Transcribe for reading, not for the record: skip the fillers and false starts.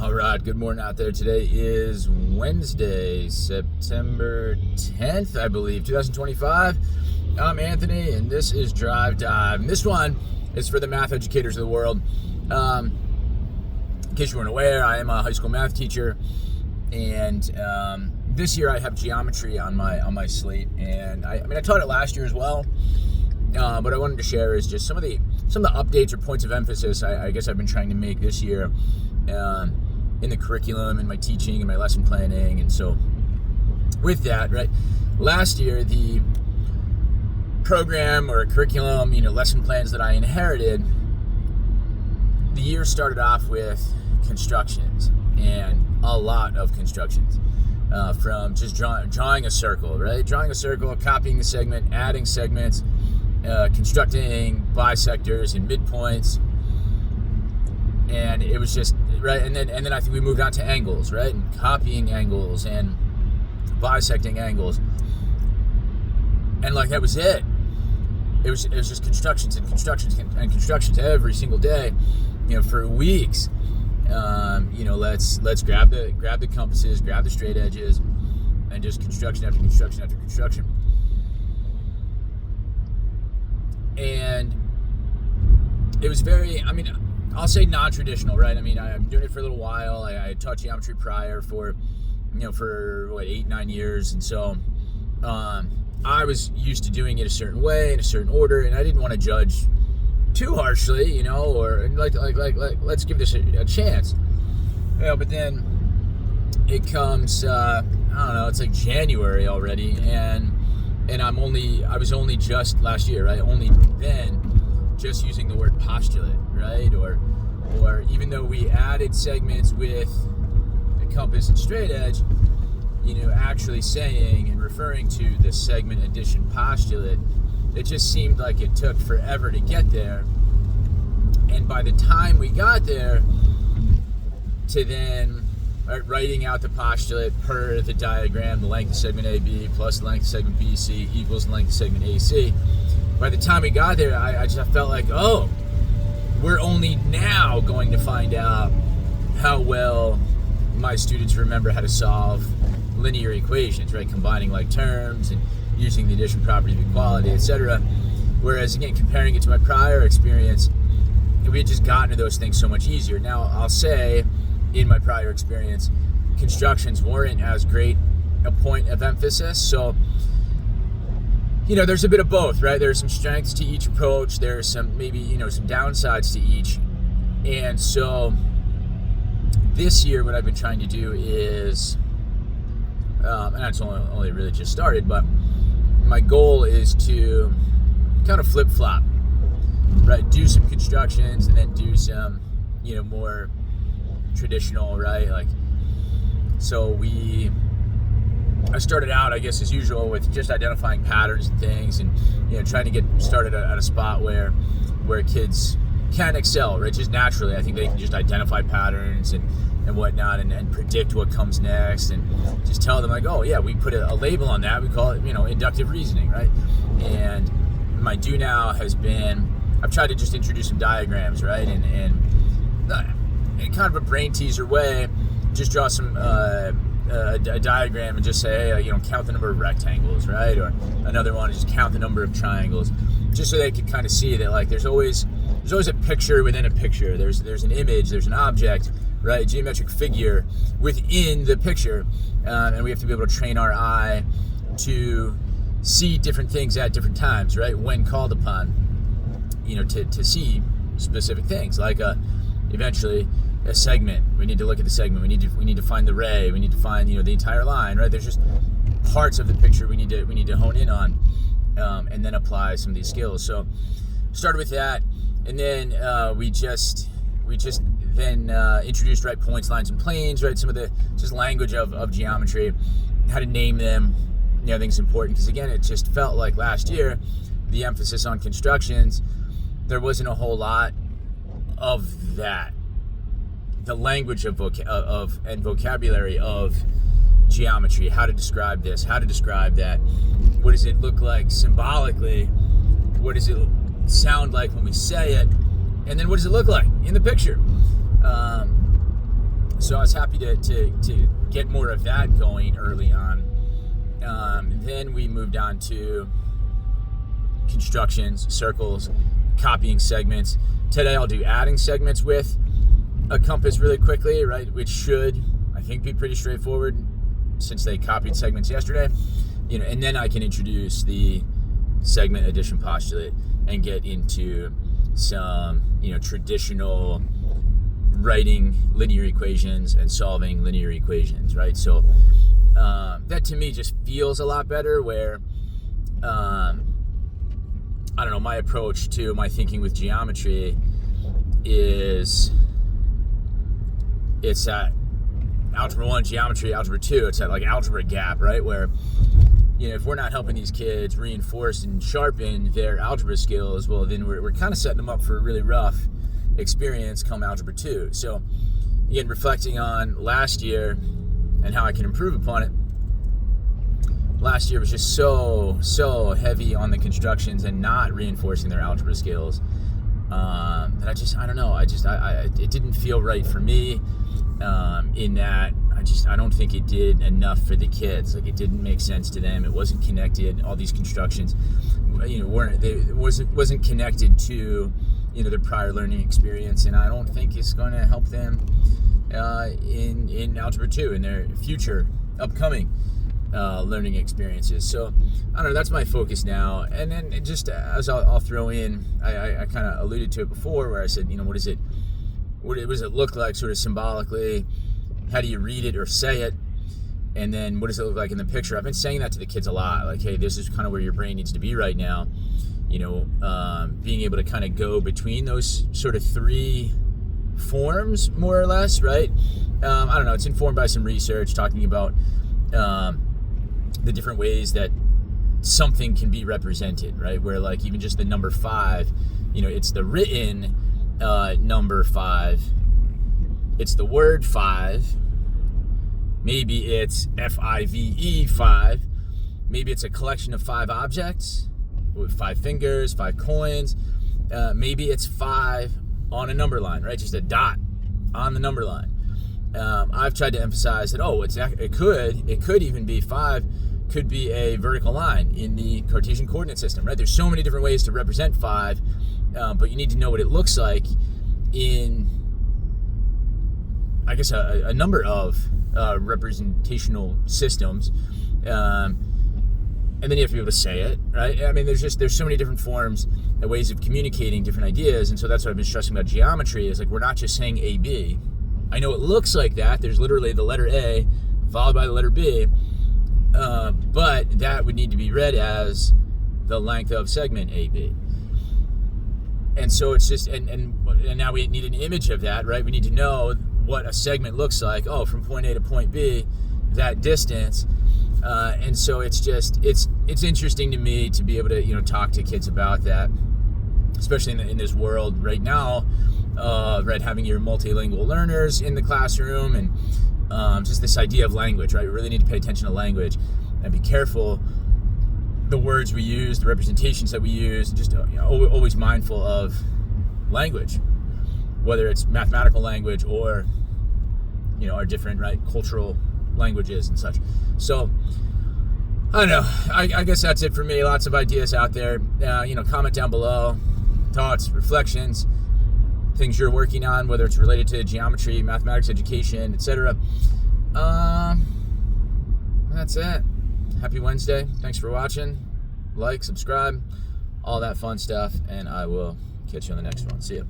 All right, good morning out there. Today is Wednesday, September 10th, I believe, 2025. I'm Anthony, and this is Drive Dive. And this one is for the math educators of the world. In case you weren't aware, I am a high school math teacher, and this year I have geometry on my slate. And I taught it last year as well. What I wanted to share is just some of the updates or points of emphasis I guess I've been trying to make this year in the curriculum and my teaching and my lesson planning. And so with that, right, last year the program or curriculum, lesson plans that I inherited, the year started off with constructions, and a lot of constructions. From just drawing a circle, right? Drawing a circle, copying the segment, adding segments, constructing bisectors and midpoints, and it was just right. And then I think we moved on to angles, right? And copying angles and bisecting angles, and like that was it. It was just constructions and constructions and constructions every single day, for weeks. Let's grab the compasses, grab the straight edges, and just construction after construction after construction. And it was very, I'll say non-traditional, right? I'm doing it for a little while. I taught geometry prior for 8-9 years. And so I was used to doing it a certain way, in a certain order, and I didn't want to judge too harshly, or like let's give this a chance. But then it comes, it's like January already, and I was only just last year, right? Only then just using the word postulate, right? Or even though we added segments with the compass and straight edge, actually saying and referring to the segment addition postulate, it just seemed like it took forever to get there. And by the time we got there to then writing out the postulate per the diagram, the length of segment AB plus the length of segment BC equals the length of segment AC. By the time we got there, I just felt like, we're only now going to find out how well my students remember how to solve linear equations, right? Combining like terms and using the addition property of equality, etc. Whereas, again, comparing it to my prior experience, we had just gotten to those things so much easier. Now, I'll say, in my prior experience, constructions weren't as great a point of emphasis. So, there's a bit of both, right? There's some strengths to each approach. There's some maybe, some downsides to each. And so this year, what I've been trying to do is, and that's only really just started, but my goal is to kind of flip-flop, right? Do some constructions and then do some, more traditional, right? I started out, I guess, as usual, with just identifying patterns and things, and trying to get started at a spot where kids can excel, right? Just naturally, I think they can just identify patterns and whatnot, and predict what comes next, and just tell them we put a label on that. We call it, inductive reasoning, right? And my do now has been, I've tried to just introduce some diagrams, right? And in kind of a brain teaser way, just draw some a diagram and just say, hey, count the number of rectangles, right? Or another one is just count the number of triangles, just so they can kind of see that there's always a picture within a picture. There's an image, there's an object, right? Geometric figure within the picture, and we have to be able to train our eye to see different things at different times, right? When called upon, to see specific things, like eventually a segment. We need to look at the segment. We need to find the ray. We need to find the entire line, right? There's just parts of the picture we need to hone in on, and then apply some of these skills. So started with that, and then we just then introduced, right, points, lines, and planes, right? Some of the just language of geometry, how to name them. I think it's important because, again, it just felt like last year the emphasis on constructions, there wasn't a whole lot of that. The language of and vocabulary of geometry, how to describe this, how to describe that, what does it look like symbolically, what does it sound like when we say it, and then what does it look like in the picture. so I was happy to get more of that going early on. Then we moved on to constructions, circles, copying segments. Today I'll do adding segments with a compass really quickly, right? Which should, I think, be pretty straightforward since they copied segments yesterday. And then I can introduce the segment addition postulate and get into some, traditional writing linear equations and solving linear equations, right? So that to me just feels a lot better where, I don't know, my approach to my thinking with geometry is it's at algebra 1 geometry, algebra 2, it's at like algebra gap, right? Where, if we're not helping these kids reinforce and sharpen their algebra skills, well, then we're kind of setting them up for a really rough experience come algebra 2. So again, reflecting on last year and how I can improve upon it. Last year was just so heavy on the constructions and not reinforcing their algebra skills that I don't know. It didn't feel right for me in that I don't think it did enough for the kids. Like, it didn't make sense to them. It wasn't connected. All these constructions, wasn't connected to, their prior learning experience, and I don't think it's going to help them in algebra 2 in their future upcoming learning experiences. So I don't know, that's my focus now. And then just as I'll throw in, I kind of alluded to it before where I said, what does it look like sort of symbolically? How do you read it or say it? And then what does it look like in the picture? I've been saying that to the kids a lot, like, hey, this is kind of where your brain needs to be right now. Being able to kind of go between those sort of three forms, more or less, right? I don't know, it's informed by some research talking about the different ways that something can be represented, right? Where, like, even just the number 5, it's the written number 5, it's the word 5, maybe it's FIVE 5, maybe it's a collection of 5 objects with 5 fingers, 5 coins, maybe it's 5 on a number line, right? Just a dot on the number line. I've tried to emphasize that, it could even be 5 could be a vertical line in the Cartesian coordinate system, right? There's so many different ways to represent 5, but you need to know what it looks like in, I guess, a number of representational systems, and then you have to be able to say it, right? I mean, there's so many different forms and ways of communicating different ideas, and so that's what I've been stressing about geometry, is like, we're not just saying AB. I know it looks like that. There's literally the letter A followed by the letter B, but that would need to be read as the length of segment AB. And so it's just, and now we need an image of that, right? We need to know what a segment looks like. Oh, from point A to point B, that distance. And so it's interesting to me to be able to, talk to kids about that, especially in this world right now, right, having your multilingual learners in the classroom, and just this idea of language, right? We really need to pay attention to language and be careful the words we use, the representations that we use, just always mindful of language, whether it's mathematical language or our different, right, cultural languages and such. So I don't know, I guess that's it for me. Lots of ideas out there. Comment down below, thoughts, reflections, things you're working on, whether it's related to geometry, mathematics education, etc. That's it. Happy Wednesday. Thanks for watching. Like, subscribe, all that fun stuff, and I will catch you on the next one. See ya.